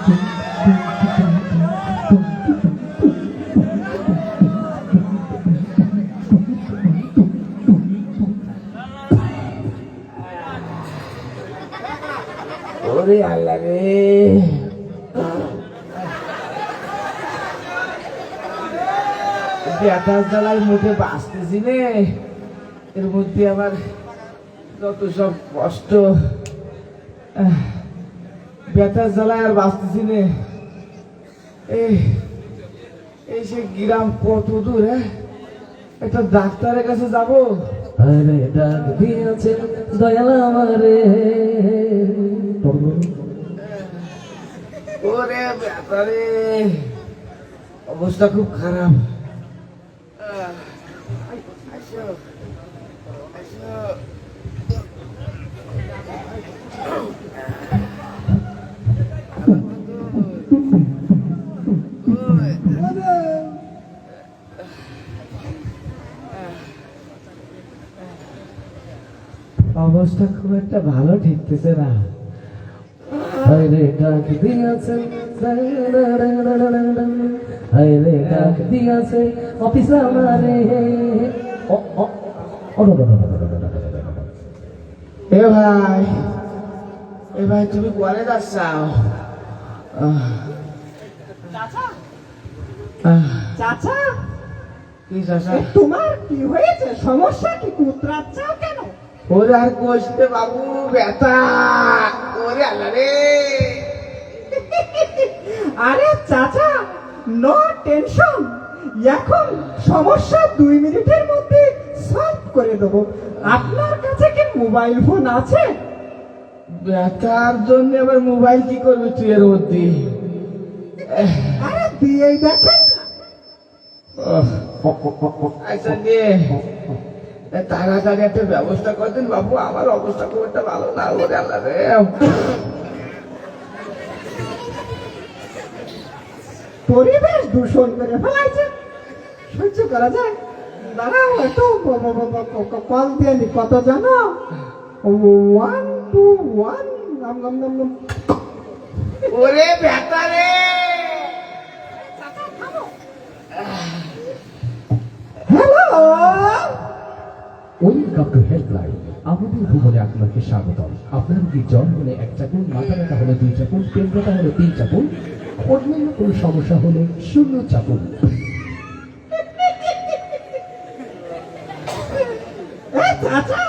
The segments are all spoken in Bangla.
ওরে আল্লাহ রে, ব্যথার জ্বালায় মুখে বাঁচতেছি রে। এর মধ্যে আবার যত সব কষ্ট, ব্যথার জ্বালায় আর বাঁচতেছি নে। এই সে গ্রাম কত দূর, হ্যাঁ? একটা ডাক্তারের কাছে যাবো। আরে ডাক দিয়েছে দয়াল আমারে, ওরে ব্যাপারে অবস্থা খুব খারাপ। অবস্থা খুব একটা ভালো ঠেকতেছে না। আরে ডাক দিয়েছে, আরে ডাক দিয়েছে অফিস আমারে। এ ভাই তুমি কোয়ারে যাচ্ছাও? চাচা, কি চাচা? তোমার কি হয়েছে? সমস্যা কি? কুতরাচ্ছাও কেন? ওরে আর কষতে বাবু, ব্যথা। ওরে আল্লাহ রে। আরে চাচা, নো টেনশন, এখন সমস্যা 2 মিনিটের মধ্যে সলভ করে দেবো। আপনার কাছে কি মোবাইল ফোন আছে? ব্যথার জন্য আবার মোবাইল কি করবি তুই এর মধ্যে? আরে দিয়েই দেখেন। আচ্ছা দিয়ে তাড়াতাড়ি একটা ব্যবস্থা করে দিন বাবু, আমার অবস্থা খুব একটা ভালো না। ওরে আল্লাহ রে। পরিবেশ দূষণ করে ফেলাইছে, সহ্য করা যায়? দাঁড়াও একটু কল দিয়ে নি। কত জানো? 121 নাম নাম নাম নাম। ওরে ব্যথা রে। Hello, welcome to helpline. আমাদের ভুবনে আপনাকে স্বাগতম। আপনার কি জ্বর হলে 1 চাপুন, মাথা ব্যথা হলে 2 চাপুন, পেট ব্যথা হলে 3 চাপুন, অন্যান্য কোনো সমস্যা হলে 0 চাপুন। চাচা,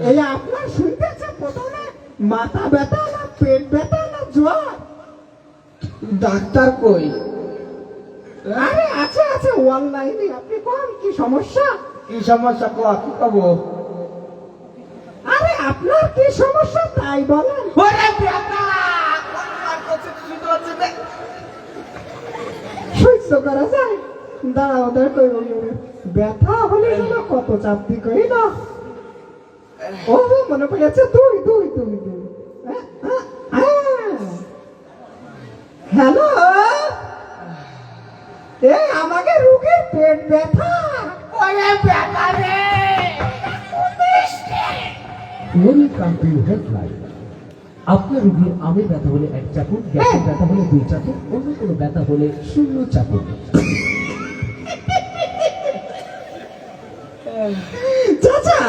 এই আপনার শুনতেছে প্রথমে মাথা ব্যথা না পেট ব্যথা না জ্বর? ডাক্তার কই? আরে আছে আছে অনলাইনে। আপনি কোন কি সমস্যা? কি সমস্যা কি কবো? আরে আপনার কি সমস্যা তাই বলেন। ওরে ব্যথা। সহ্য করা যায়? দাঁড়াও দেখো, ব্যথা হলে যেন কত চাপ দি করি না। ও মনে পড়েছে, দুই দুই দুই দুই। হ্যালো, এই আমাকে রোগীর পেট ব্যথা। ওরে ব্যথা রে। Welcome to helpline. আপনার রোগীর আমের ব্যথা হলে 1 চাপুন, গ্যাসের ব্যথা হলে 2 চাপুন, অন্য কোনো ব্যথা হলে 0 চাপুন। চাচা,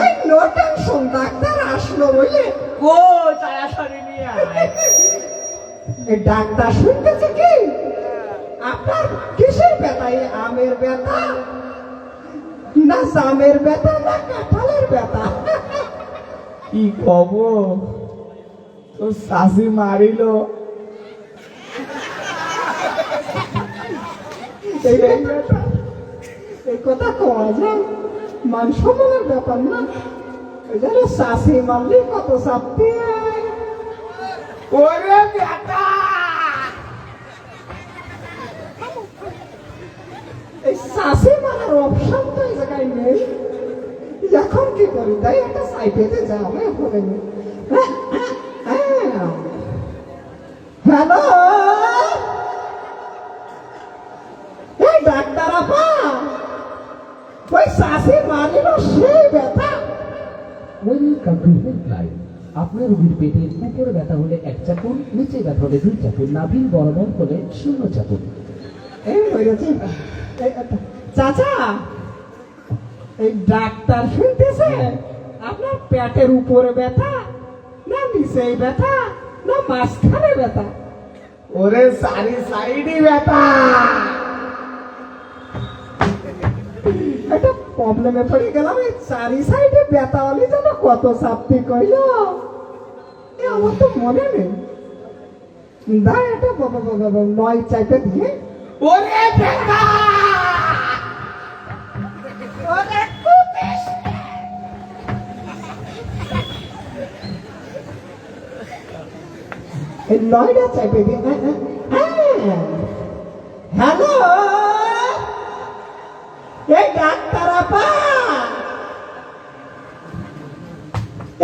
এই নো টেনশন, ডাক্তার আসলো বলে। ও তাড়াতাড়ি নিয়ে আয়। এই ডাক্তার শুনতেছে কি? আপনার কিসের ব্যথা? এই আমের ব্যথা না জামের ব্যথা না কাঁঠালের ব্যথা? কি কব, তোর শাশি মারিল। এই কথা কওয়া যায়? মান সম্মানের ব্যাপার না? এই জন্য শাশি মারলে কত চাপতে। ওরে ব্যথা। এই শাশি মারার অপশন তো এই জায়গায় নেই। এখন কি করি? তাই একটা সাইডে যাবে হবে না। হ্যালো, এই ডাক্তার আপা, ওই শাশি মারিল সেই ব্যথা। Welcome to helpline. আপনার রোগীর পেটের উপরে ব্যথা হলে 1 চাপুন, নিচে ব্যথা হলে 2 চাপুন, নাভির বরাবর হলে 0 চাপুন। এই হয়েছে। চাচা, এই ডাক্তার শুনতেছে আপনার পেটের উপরে ব্যথা না নিচে ব্যথা না মাঝখানে ব্যথা? ওরে সারি সাইডই ব্যথা। একটা প্রবলেমে পড়ে গেলাম। এই চারি সাইডে ব্যথা হলে যেন কত চাপতি কইল, আমার তো মনে নেই। দা এটা 9 চাইতে দিয়ে। ওরে ব্যথা, ওরে কুটিস। এই 9টা চাইতে দিয়ে। হ্যালো, এই ডাক্তার আপা,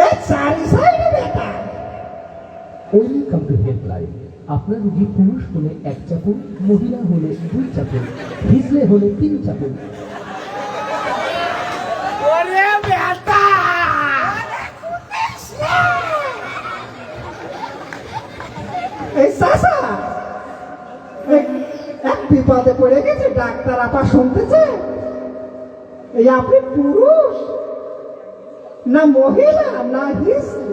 এই চারি সাইডে ব্যথা। Welcome to helpline. আপনার রোগী পুরুষ হলে 1 চাপুন, মহিলা হলে 2 চাপুন, ভিজলে হলে 3 চাপুন। ওরে ব্যথা, এই চাচা, এক বিপদে পড়ে গেছে, ডাক্তার আপা শুনতেছে। এই আপনি পুরুষ না মহিলা না হিস্ট্রি?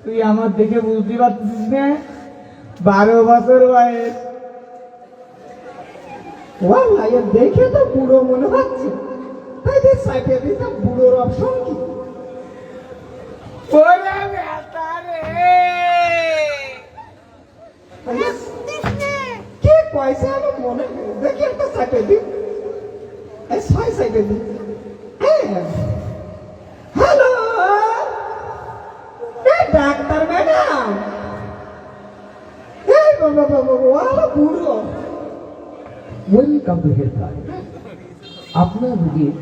তুই আমার দেখে বুঝতে পারছিস না? 12 বছর বয়স। ওয়াল্লাহ, এর দেখে তো বুড়ো মনে হচ্ছে। তাই যে সাইকেল দিতে বুড়োর অপশন কি? ওরে ব্যথা রে, কে পয়সা আমার মনে নেই। দেখি একটা সাইকেল দিন, এই 6 সাইকেল দিন। হ্যালো, এই ডাক্তার ম্যাডাম, এই বাবা ওয়ালা বুড়ো। Welcome to helpline. আপনার রোগীর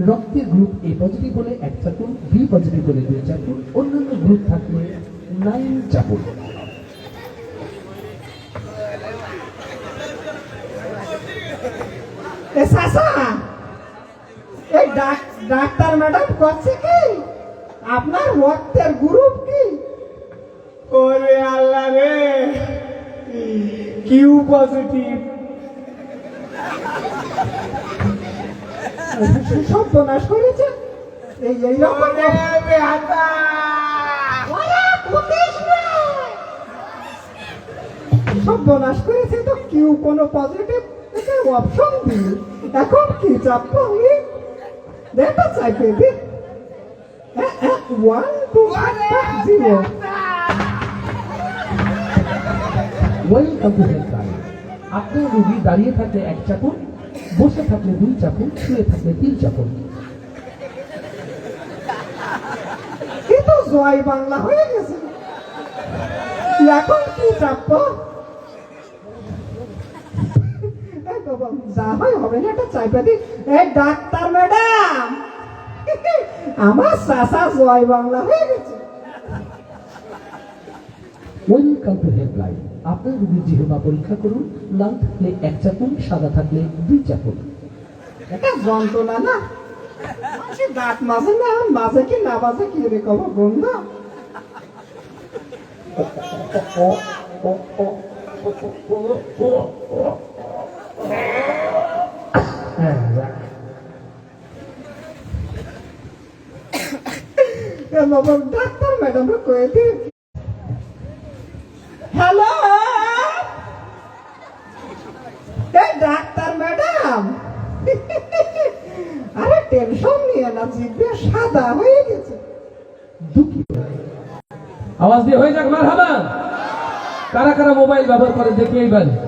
রক্তের গ্রুপ A পজিটিভ হলে 1 চাপুন, B পজিটিভ হলে 2 চাপুন, অন্যান্য গ্রুপ থাকলে 9 চাপুন। এ চাচা, এই ডাক্তার ম্যাডাম করছে কি আপনার রক্তের গ্রুপ কি? ওরে আল্লাহ রে, কিউ পজিটিভ। সর্বনাশ করেছে। এইরকম ওরে ব্যথা, সর্বনাশ করেছে তো। কিউ কোনো পজিটিভ অপশন দিই, এখন কি চাপবো আমি? দেখা চাইতে দিন। 1 2 0। Welcome to helpline. আপনার রোগী দাঁড়িয়ে থাকলে 1 চাপুন, বসে থাকলে 2 চাপুন, শুয়ে থাকলে 3 চাপুন। এ তো জয় বাংলা হয়ে গেছে। এখন কি চাপবো? যা হয় হবে না, একটা চাইপা দি। এই ডাক্তার ম্যাডাম, আমার চাচা জয় বাংলা হয়ে গেছে। Welcome to helpline. আপনার রোগীর জিহ্বা পরীক্ষা করুন। লাল থাকলে 1 চাপুন, সাদা থাকলে 2 চাপুন। এটা যন্ত্রণা না? সে দাঁত মাঝে না, মাঝে কি না বাজে কি রে কব গন্ধ। ডাক্তার ম্যাডাম কয়ে দিন। হ্যালো, এই ডাক্তার ম্যাডাম, আরে টেনশন নিয়ে না, জিভে সাদা হয়ে গেছে। দুঃখিত। আওয়াজ দিয়ে হয়ে যাক মারহাবা। কারা কারা মোবাইল ব্যবহার করে দেখি এইবার।